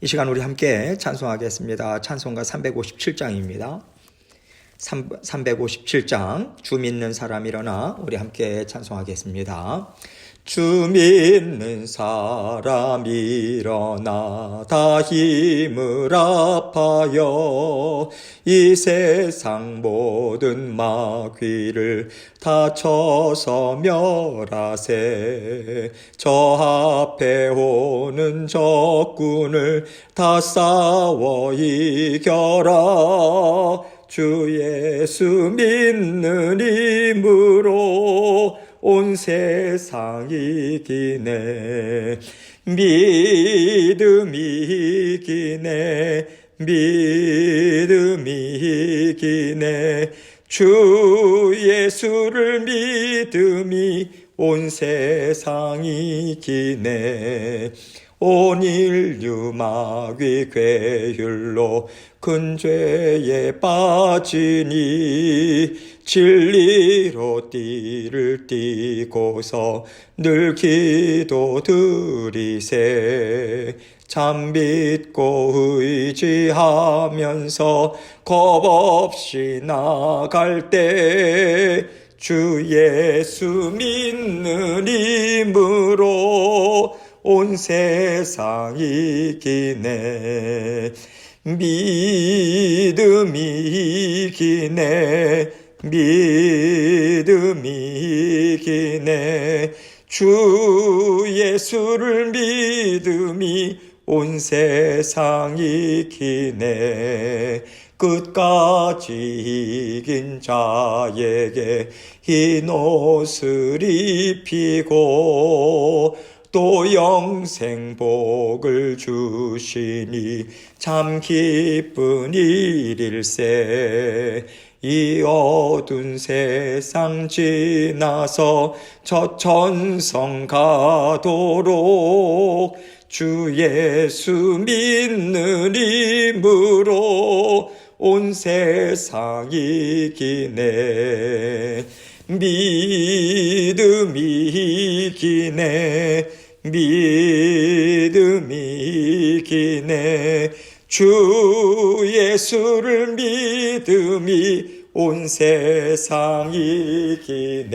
이 시간 우리 함께 찬송하겠습니다. 찬송가 357장입니다. 357장 주 믿는 사람 일어나 우리 함께 찬송하겠습니다. 주 믿는 사람 일어나 다 힘을 합하여 이 세상 모든 마귀를 다 쳐서 멸하세. 저 앞에 오는 적군을 다 싸워 이겨라. 주 예수 믿는 힘으로 온 세상 이기네. 믿음이 이기네. 믿음이 이기네. 주 예수를 믿음이 온 세상 이기네. 온 인류 마귀 괴율로 큰 죄에 빠지니 진리로 띠를 띠고서 늘 기도 드리세. 참 믿고 의지하면서 겁없이 나갈 때 주 예수 믿는 힘으로 온 세상 이기네. 믿음이 이기네. 믿음이 이기네. 주 예수를 믿음이 온 세상 이기네. 끝까지 이긴 자에게 흰 옷을 입히고 또 영생 복을 주시니 참 기쁜 일일세. 이 어두운 세상 지나서 저 천성 가도록 주 예수 믿는 힘으로 온 세상 이기네. 믿음이 이기네. 믿음이 이기네. 주 예수를 믿음이 온 세상 이기네.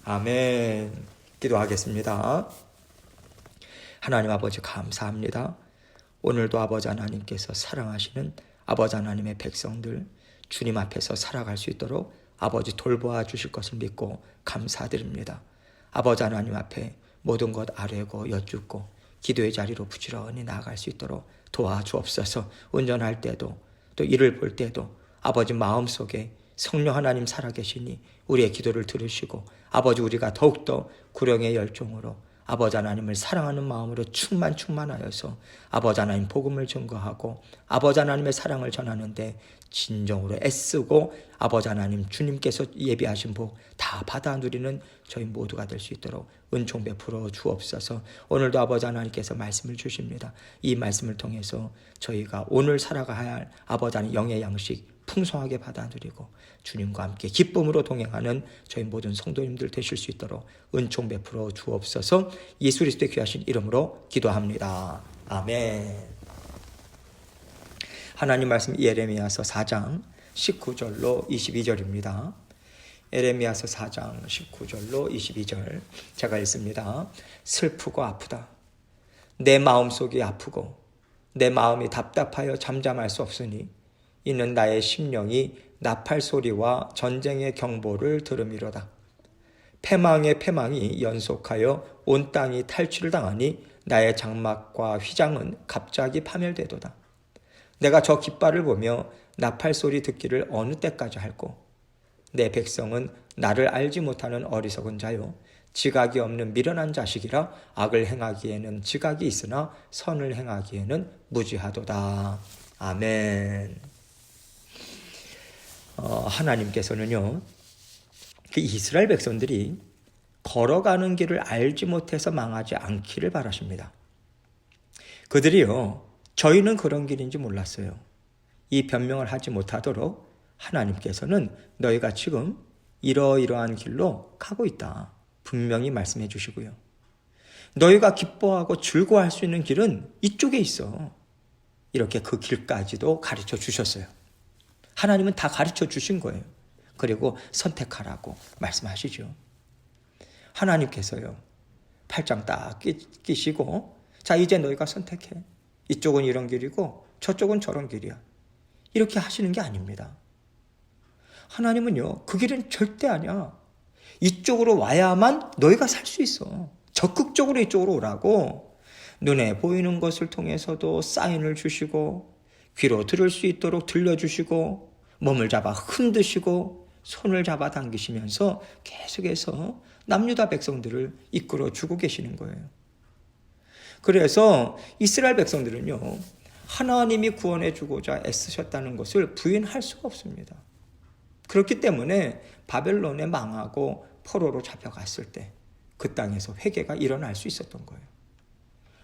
아멘. 기도하겠습니다. 하나님 아버지 감사합니다. 오늘도 아버지 하나님께서 사랑하시는 아버지 하나님의 백성들 주님 앞에서 살아갈 수 있도록 아버지 돌보아 주실 것을 믿고 감사드립니다. 아버지 하나님 앞에 모든 것 아뢰고 여쭙고 기도의 자리로 부지런히 나아갈 수 있도록 도와주옵소서. 운전할 때도 또 일을 볼 때도 아버지 마음속에 성령 하나님 살아계시니 우리의 기도를 들으시고 아버지 우리가 더욱더 구령의 열정으로 아버지 하나님을 사랑하는 마음으로 충만하여서 아버지 하나님 복음을 증거하고 아버지 하나님의 사랑을 전하는데 진정으로 애쓰고 아버지 하나님 주님께서 예비하신 복 다 받아 누리는 저희 모두가 될 수 있도록 은총 베풀어 주옵소서. 오늘도 아버지 하나님께서 말씀을 주십니다. 이 말씀을 통해서 저희가 오늘 살아가야 할 아버지 하나님 영의 양식 풍성하게 받아 누리고 주님과 함께 기쁨으로 동행하는 저희 모든 성도님들 되실 수 있도록 은총 베풀어 주옵소서. 예수 그리스도의 귀하신 이름으로 기도합니다. 아멘. 하나님 말씀 예레미야서 4장 19절로 22절입니다. 예레미야서 4장 19절로 22절 제가 읽습니다. 슬프고 아프다. 내 마음속이 아프고 내 마음이 답답하여 잠잠할 수 없으니 이는 나의 심령이 나팔 소리와 전쟁의 경보를 들음이로다. 패망의 패망이 연속하여 온 땅이 탈취를 당하니 나의 장막과 휘장은 갑자기 파멸되도다. 내가 저 깃발을 보며 나팔 소리 듣기를 어느 때까지 할꼬. 내 백성은 나를 알지 못하는 어리석은 자요 지각이 없는 미련한 자식이라 악을 행하기에는 지각이 있으나 선을 행하기에는 무지하도다. 아멘. 하나님께서는요, 그 이스라엘 백성들이 걸어가는 길을 알지 못해서 망하지 않기를 바라십니다. 그들이요, 저희는 그런 길인지 몰랐어요. 이 변명을 하지 못하도록 하나님께서는 너희가 지금 이러이러한 길로 가고 있다. 분명히 말씀해 주시고요. 너희가 기뻐하고 즐거워할 수 있는 길은 이쪽에 있어. 이렇게 그 길까지도 가르쳐 주셨어요. 하나님은 다 가르쳐 주신 거예요. 그리고 선택하라고 말씀하시죠. 하나님께서요, 팔짱 딱 끼시고, 자, 이제 너희가 선택해. 이쪽은 이런 길이고 저쪽은 저런 길이야. 이렇게 하시는 게 아닙니다. 하나님은요, 그 길은 절대 아니야. 이쪽으로 와야만 너희가 살 수 있어. 적극적으로 이쪽으로 오라고 눈에 보이는 것을 통해서도 사인을 주시고, 귀로 들을 수 있도록 들려주시고, 몸을 잡아 흔드시고 손을 잡아 당기시면서 계속해서 남유다 백성들을 이끌어 주고 계시는 거예요. 그래서 이스라엘 백성들은요, 하나님이 구원해 주고자 애쓰셨다는 것을 부인할 수가 없습니다. 그렇기 때문에 바벨론에 망하고 포로로 잡혀갔을 때 그 땅에서 회개가 일어날 수 있었던 거예요.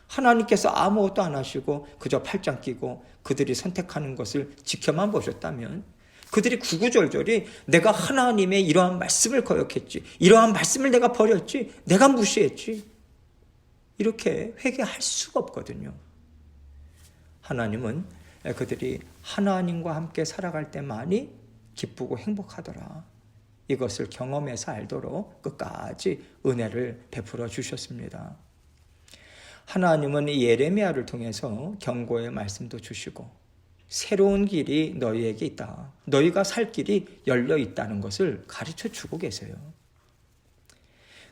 하나님께서 아무것도 안 하시고 그저 팔짱 끼고 그들이 선택하는 것을 지켜만 보셨다면, 그들이 구구절절히 내가 하나님의 이러한 말씀을 거역했지, 이러한 말씀을 내가 버렸지, 내가 무시했지, 이렇게 회개할 수가 없거든요. 하나님은 그들이 하나님과 함께 살아갈 때만이 기쁘고 행복하더라, 이것을 경험해서 알도록 끝까지 은혜를 베풀어 주셨습니다. 하나님은 예레미야를 통해서 경고의 말씀도 주시고, 새로운 길이 너희에게 있다, 너희가 살 길이 열려 있다는 것을 가르쳐 주고 계세요.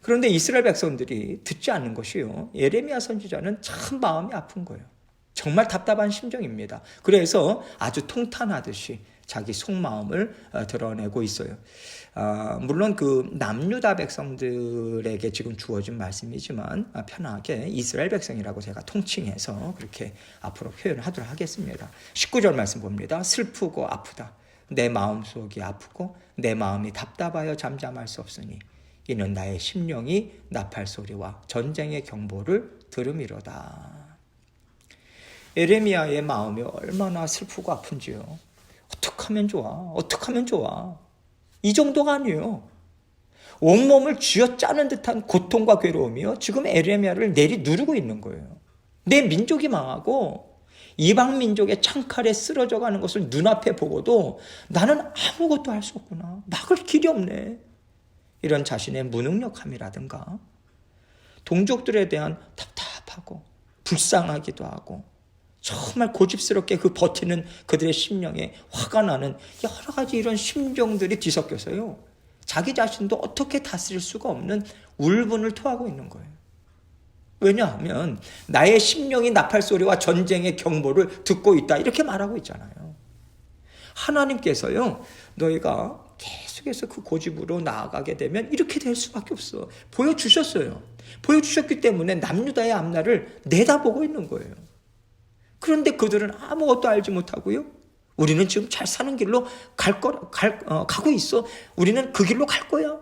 그런데 이스라엘 백성들이 듣지 않는 것이요, 예레미야 선지자는 참 마음이 아픈 거예요. 정말 답답한 심정입니다. 그래서 아주 통탄하듯이 자기 속마음을 드러내고 있어요. 물론 그 남유다 백성들에게 지금 주어진 말씀이지만 편하게 이스라엘 백성이라고 제가 통칭해서 그렇게 앞으로 표현을 하도록 하겠습니다. 19절 말씀 봅니다. 슬프고 아프다. 내 마음속이 아프고 내 마음이 답답하여 잠잠할 수 없으니 이는 나의 심령이 나팔 소리와 전쟁의 경보를 들음이로다. 예레미야의 마음이 얼마나 슬프고 아픈지요. 어떻게 하면 좋아? 어떻게 하면 좋아? 이 정도가 아니에요. 온몸을 쥐어짜는 듯한 고통과 괴로움이요, 지금 예레미야를 내리 누르고 있는 거예요. 내 민족이 망하고 이방 민족의 창칼에 쓰러져 가는 것을 눈앞에 보고도 나는 아무것도 할 수 없구나, 막을 길이 없네, 이런 자신의 무능력함이라든가 동족들에 대한 답답하고 불쌍하기도 하고 정말 고집스럽게 그 버티는 그들의 심령에 화가 나는 여러 가지 이런 심정들이 뒤섞여서요, 자기 자신도 어떻게 다스릴 수가 없는 울분을 토하고 있는 거예요. 왜냐하면 나의 심령이 나팔 소리와 전쟁의 경보를 듣고 있다, 이렇게 말하고 있잖아요. 하나님께서요, 너희가 계속해서 그 고집으로 나아가게 되면 이렇게 될 수밖에 없어 보여주셨어요. 보여주셨기 때문에 남유다의 앞날을 내다보고 있는 거예요. 그런데 그들은 아무것도 알지 못하고요, 우리는 지금 잘 사는 길로 가고 있어, 우리는 그 길로 갈 거야,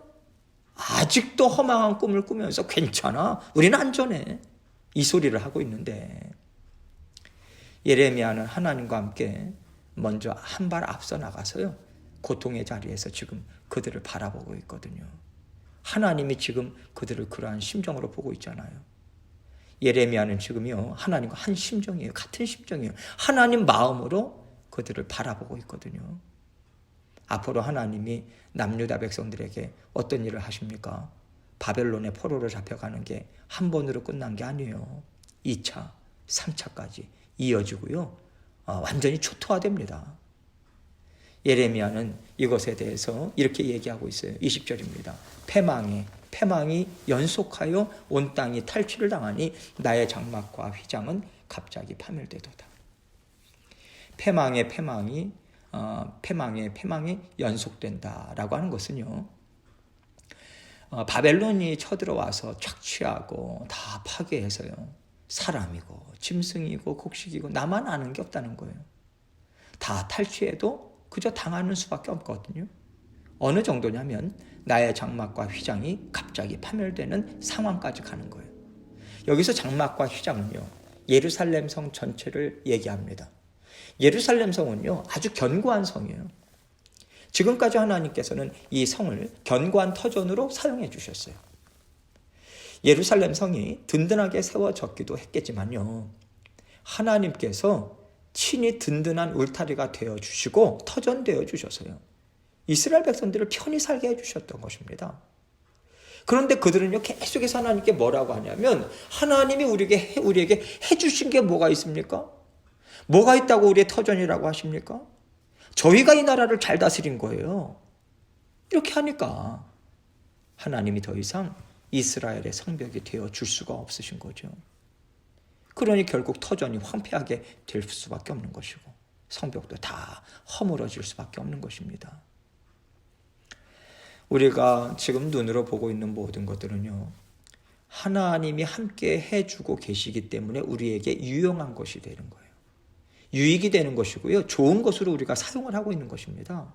아직도 허망한 꿈을 꾸면서 괜찮아, 우리는 안전해, 이 소리를 하고 있는데, 예레미야는 하나님과 함께 먼저 한 발 앞서 나가서요, 고통의 자리에서 지금 그들을 바라보고 있거든요. 하나님이 지금 그들을 그러한 심정으로 보고 있잖아요. 예레미야는 지금요, 하나님과 한 심정이에요. 같은 심정이에요. 하나님 마음으로 그들을 바라보고 있거든요. 앞으로 하나님이 남유다 백성들에게 어떤 일을 하십니까? 바벨론의 포로로 잡혀가는 게 한 번으로 끝난 게 아니에요. 2차, 3차까지 이어지고요, 완전히 초토화됩니다. 예레미야는 이것에 대해서 이렇게 얘기하고 있어요. 20절입니다. 패망이 연속하여 온 땅이 탈취를 당하니 나의 장막과 휘장은 갑자기 파멸되도다. 패망의 패망이 연속된다라고 하는 것은요, 바벨론이 쳐들어와서 착취하고 다 파괴해서요, 사람이고 짐승이고 곡식이고 나만 아는 게 없다는 거예요. 다 탈취해도 그저 당하는 수밖에 없거든요. 어느 정도냐면 나의 장막과 휘장이 갑자기 파멸되는 상황까지 가는 거예요. 여기서 장막과 휘장은요, 예루살렘 성 전체를 얘기합니다. 예루살렘 성은요, 아주 견고한 성이에요. 지금까지 하나님께서는 이 성을 견고한 터전으로 사용해 주셨어요. 예루살렘 성이 든든하게 세워졌기도 했겠지만요. 하나님께서 친히 든든한 울타리가 되어주시고 터전되어 주셔서요. 이스라엘 백성들을 편히 살게 해주셨던 것입니다. 그런데 그들은요, 계속해서 하나님께 뭐라고 하냐면, 하나님이 우리에게 해주신 게 뭐가 있습니까? 뭐가 있다고 우리의 터전이라고 하십니까? 저희가 이 나라를 잘 다스린 거예요. 이렇게 하니까 하나님이 더 이상 이스라엘의 성벽이 되어 줄 수가 없으신 거죠. 그러니 결국 터전이 황폐하게 될 수밖에 없는 것이고 성벽도 다 허물어질 수밖에 없는 것입니다. 우리가 지금 눈으로 보고 있는 모든 것들은요, 하나님이 함께 해주고 계시기 때문에 우리에게 유용한 것이 되는 거예요. 유익이 되는 것이고요. 좋은 것으로 우리가 사용을 하고 있는 것입니다.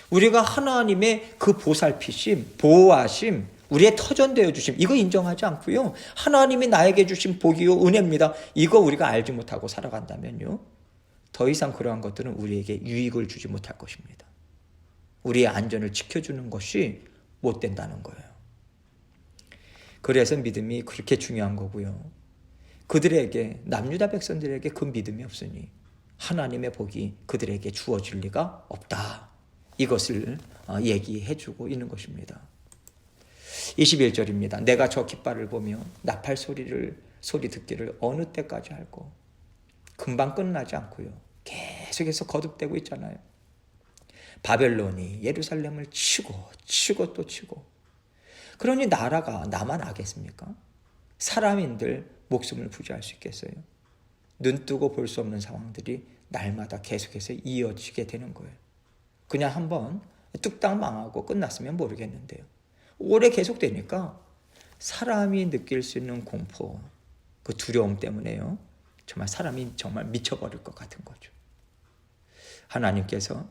우리가 하나님의 그 보살피심, 보호하심, 우리의 터전되어 주심, 이거 인정하지 않고요. 하나님이 나에게 주신 복이요 은혜입니다. 이거 우리가 알지 못하고 살아간다면요, 더 이상 그러한 것들은 우리에게 유익을 주지 못할 것입니다. 우리의 안전을 지켜주는 것이 못 된다는 거예요. 그래서 믿음이 그렇게 중요한 거고요. 그들에게, 남유다 백성들에게 그 믿음이 없으니 하나님의 복이 그들에게 주어질 리가 없다. 이것을 얘기해주고 있는 것입니다. 21절입니다. 내가 저 깃발을 보며 나팔 소리 듣기를 어느 때까지 할꼬. 금방 끝나지 않고요. 계속해서 거듭되고 있잖아요. 바벨론이 예루살렘을 치고 또 치고. 그러니 나라가 나만 아겠습니까? 사람인들 목숨을 부지할 수 있겠어요? 눈뜨고 볼 수 없는 상황들이 날마다 계속해서 이어지게 되는 거예요. 그냥 한번 뚝딱 망하고 끝났으면 모르겠는데요. 오래 계속되니까 사람이 느낄 수 있는 공포, 그 두려움 때문에요, 정말 사람이 정말 미쳐버릴 것 같은 거죠. 하나님께서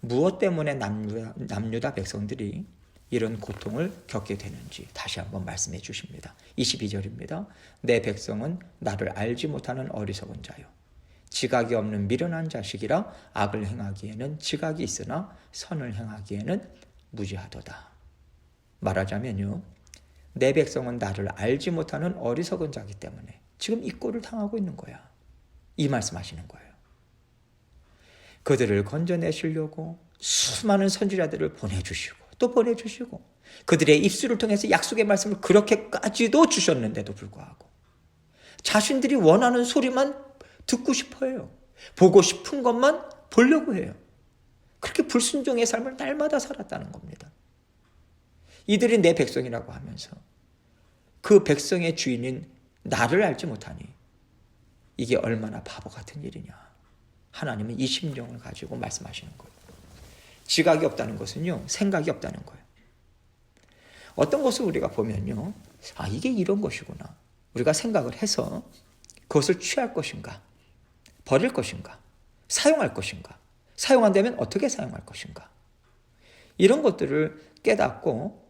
무엇 때문에 남유다 백성들이 이런 고통을 겪게 되는지 다시 한번 말씀해 주십니다. 22절입니다. 내 백성은 나를 알지 못하는 어리석은 자요, 지각이 없는 미련한 자식이라 악을 행하기에는 지각이 있으나 선을 행하기에는 무지하도다. 말하자면요, 내 백성은 나를 알지 못하는 어리석은 자이기 때문에 지금 이 꼴을 당하고 있는 거야. 이 말씀하시는 거예요. 그들을 건져내시려고 수많은 선지자들을 보내주시고 또 보내주시고 그들의 입술을 통해서 약속의 말씀을 그렇게까지도 주셨는데도 불구하고 자신들이 원하는 소리만 듣고 싶어 해요. 보고 싶은 것만 보려고 해요. 그렇게 불순종의 삶을 날마다 살았다는 겁니다. 이들이 내 백성이라고 하면서 그 백성의 주인인 나를 알지 못하니 이게 얼마나 바보 같은 일이냐. 하나님은 이 심정을 가지고 말씀하시는 거예요. 지각이 없다는 것은요, 생각이 없다는 거예요. 어떤 것을 우리가 보면요, 이게 이런 것이구나. 우리가 생각을 해서 그것을 취할 것인가, 버릴 것인가, 사용할 것인가, 사용한다면 어떻게 사용할 것인가. 이런 것들을 깨닫고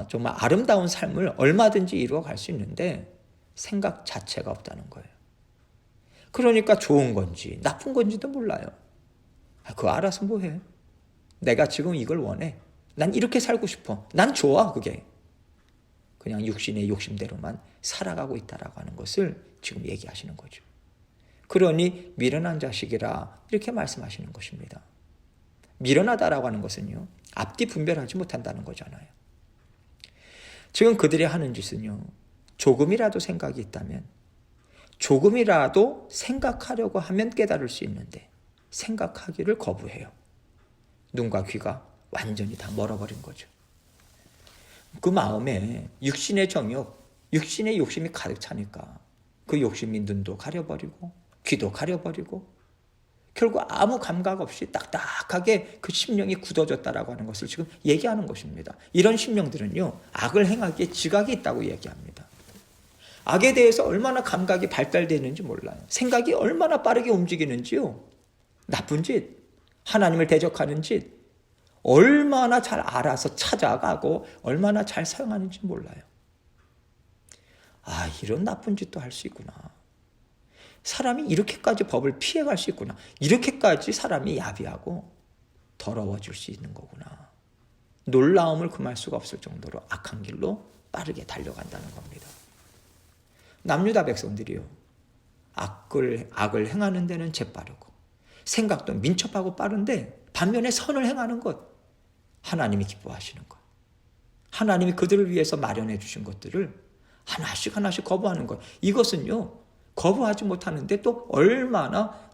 정말 아름다운 삶을 얼마든지 이루어갈 수 있는데 생각 자체가 없다는 거예요. 그러니까 좋은 건지 나쁜 건지도 몰라요. 그거 알아서 뭐해. 내가 지금 이걸 원해. 난 이렇게 살고 싶어. 난 좋아 그게. 그냥 육신의 욕심대로만 살아가고 있다라고 하는 것을 지금 얘기하시는 거죠. 그러니 미련한 자식이라 이렇게 말씀하시는 것입니다. 미련하다라고 하는 것은요, 앞뒤 분별하지 못한다는 거잖아요. 지금 그들이 하는 짓은요, 조금이라도 생각이 있다면, 조금이라도 생각하려고 하면 깨달을 수 있는데 생각하기를 거부해요. 눈과 귀가 완전히 다 멀어버린 거죠. 그 마음에 육신의 정욕, 육신의 욕심이 가득 차니까 그 욕심이 눈도 가려버리고 귀도 가려버리고 결국 아무 감각 없이 딱딱하게 그 심령이 굳어졌다라고 하는 것을 지금 얘기하는 것입니다. 이런 심령들은요, 악을 행하기에 지각이 있다고 얘기합니다. 악에 대해서 얼마나 감각이 발달되는지 몰라요. 생각이 얼마나 빠르게 움직이는지요. 나쁜 짓, 하나님을 대적하는 짓, 얼마나 잘 알아서 찾아가고 얼마나 잘 사용하는지 몰라요. 이런 나쁜 짓도 할 수 있구나. 사람이 이렇게까지 법을 피해갈 수 있구나. 이렇게까지 사람이 야비하고 더러워질 수 있는 거구나. 놀라움을 금할 수가 없을 정도로 악한 길로 빠르게 달려간다는 겁니다. 남유다 백성들이요, 악을 행하는 데는 재빠르고 생각도 민첩하고 빠른데 반면에 선을 행하는 것, 하나님이 기뻐하시는 것, 하나님이 그들을 위해서 마련해 주신 것들을 하나씩 하나씩 거부하는 것, 이것은요 거부하지 못하는데 또 얼마나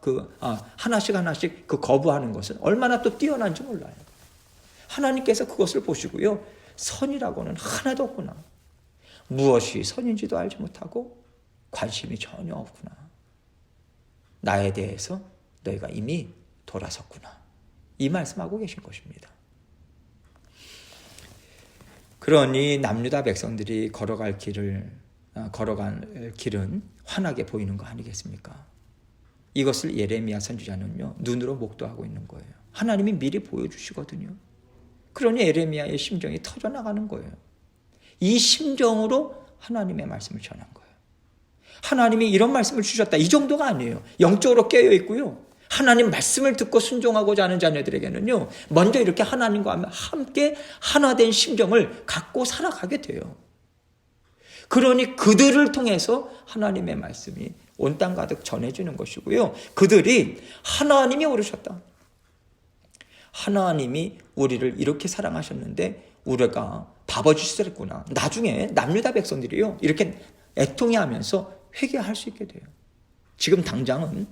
하나씩 그 거부하는 것은 얼마나 또 뛰어난지 몰라요. 하나님께서 그것을 보시고요, 선이라고는 하나도 없구나, 무엇이 선인지도 알지 못하고 관심이 전혀 없구나, 나에 대해서 너희가 이미 돌아섰구나, 이 말씀하고 계신 것입니다. 그러니 남유다 백성들이 걸어갈 길은 환하게 보이는 거 아니겠습니까? 이것을 예레미야 선지자는요 눈으로 목도하고 있는 거예요. 하나님이 미리 보여주시거든요. 그러니 예레미야의 심정이 터져나가는 거예요. 이 심정으로 하나님의 말씀을 전한 거예요. 하나님이 이런 말씀을 주셨다, 이 정도가 아니에요. 영적으로 깨어 있고요, 하나님 말씀을 듣고 순종하고자 하는 자녀들에게는요 먼저 이렇게 하나님과 함께 하나된 심정을 갖고 살아가게 돼요. 그러니 그들을 통해서 하나님의 말씀이 온 땅 가득 전해지는 것이고요, 그들이 하나님이 오르셨다, 하나님이 우리를 이렇게 사랑하셨는데 우리가 바보짓을 했구나, 나중에 남유다 백성들이요 이렇게 애통해하면서 회개할 수 있게 돼요. 지금 당장은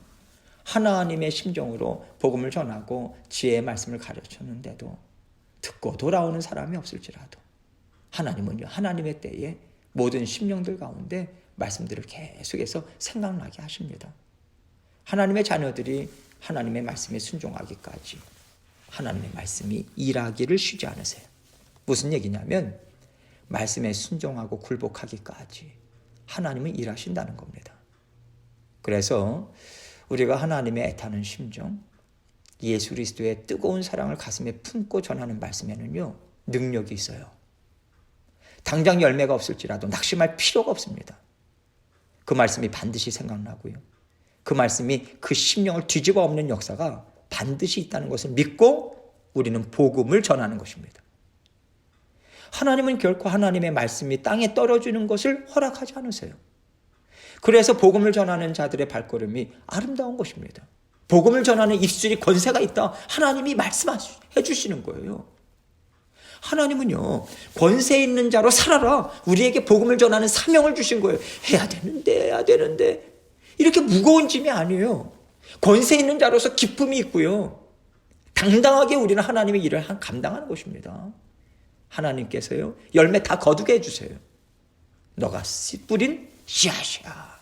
하나님의 심정으로 복음을 전하고 지혜의 말씀을 가르쳤는데도 듣고 돌아오는 사람이 없을지라도 하나님은요 하나님의 때에 모든 심령들 가운데 말씀들을 계속해서 생각나게 하십니다. 하나님의 자녀들이 하나님의 말씀에 순종하기까지 하나님의 말씀이 일하기를 쉬지 않으세요. 무슨 얘기냐면 말씀에 순종하고 굴복하기까지 하나님은 일하신다는 겁니다. 그래서 우리가 하나님의 애타는 심정, 예수 그리스도의 뜨거운 사랑을 가슴에 품고 전하는 말씀에는요 능력이 있어요. 당장 열매가 없을지라도 낙심할 필요가 없습니다. 그 말씀이 반드시 생각나고요, 그 말씀이 그 심령을 뒤집어 엎는 역사가 반드시 있다는 것을 믿고 우리는 복음을 전하는 것입니다. 하나님은 결코 하나님의 말씀이 땅에 떨어지는 것을 허락하지 않으세요. 그래서 복음을 전하는 자들의 발걸음이 아름다운 것입니다. 복음을 전하는 입술이 권세가 있다, 하나님이 말씀해 주시는 거예요. 하나님은요 권세 있는 자로 살아라, 우리에게 복음을 전하는 사명을 주신 거예요. 해야 되는데 이렇게 무거운 짐이 아니에요. 권세 있는 자로서 기쁨이 있고요, 당당하게 우리는 하나님의 일을 감당하는 것입니다. 하나님께서요 열매 다 거두게 해주세요. 너가 뿌린 씨앗이야.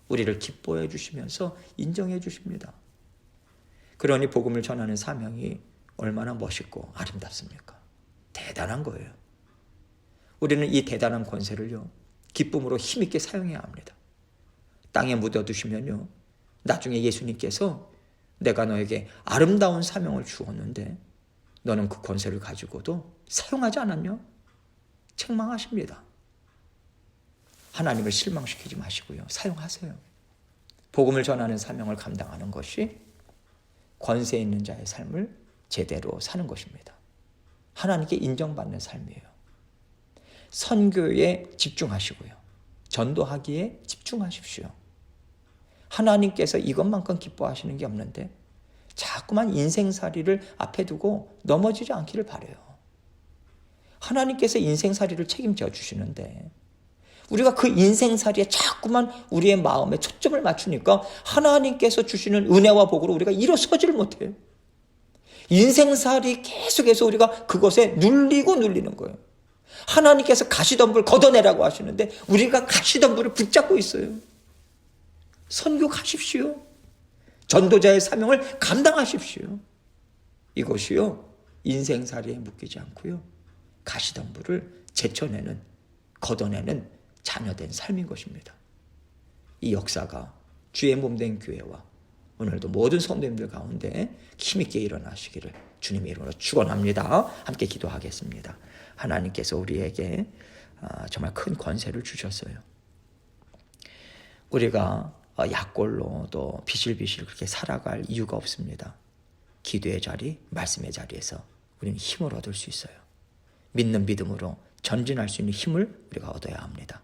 우리를 기뻐해 주시면서 인정해 주십니다. 그러니 복음을 전하는 사명이 얼마나 멋있고 아름답습니까? 대단한 거예요. 우리는 이 대단한 권세를요 기쁨으로 힘있게 사용해야 합니다. 땅에 묻어두시면요 나중에 예수님께서 내가 너에게 아름다운 사명을 주었는데 너는 그 권세를 가지고도 사용하지 않았냐? 책망하십니다. 하나님을 실망시키지 마시고요 사용하세요. 복음을 전하는 사명을 감당하는 것이 권세 있는 자의 삶을 제대로 사는 것입니다. 하나님께 인정받는 삶이에요. 선교에 집중하시고요 전도하기에 집중하십시오. 하나님께서 이것만큼 기뻐하시는 게 없는데 자꾸만 인생살이를 앞에 두고 넘어지지 않기를 바라요. 하나님께서 인생살이를 책임져 주시는데 우리가 그 인생살이에 자꾸만 우리의 마음에 초점을 맞추니까 하나님께서 주시는 은혜와 복으로 우리가 일어서지를 못해요. 인생살이 계속해서 우리가 그것에 눌리는 거예요. 하나님께서 가시덤불 걷어내라고 하시는데 우리가 가시덤불을 붙잡고 있어요. 선교하십시오. 전도자의 사명을 감당하십시오. 이것이요 인생살이에 묶이지 않고요 가시덤불을 제쳐내는, 걷어내는 자녀된 삶인 것입니다. 이 역사가 주의 몸된 교회와 오늘도 모든 성도님들 가운데 힘있게 일어나시기를 주님의 이름으로 축원합니다. 함께 기도하겠습니다. 하나님께서 우리에게 정말 큰 권세를 주셨어요. 우리가 약골로 또 비실비실 그렇게 살아갈 이유가 없습니다. 기도의 자리, 말씀의 자리에서 우리는 힘을 얻을 수 있어요. 믿는 믿음으로 전진할 수 있는 힘을 우리가 얻어야 합니다.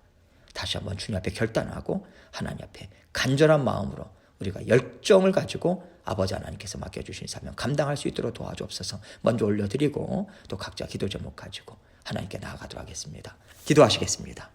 다시 한번 주님 앞에 결단하고 하나님 앞에 간절한 마음으로 우리가 열정을 가지고 아버지 하나님께서 맡겨주신 사명 감당할 수 있도록 도와주옵소서. 먼저 올려드리고 또 각자 기도 제목 가지고 하나님께 나아가도록 하겠습니다. 기도하시겠습니다.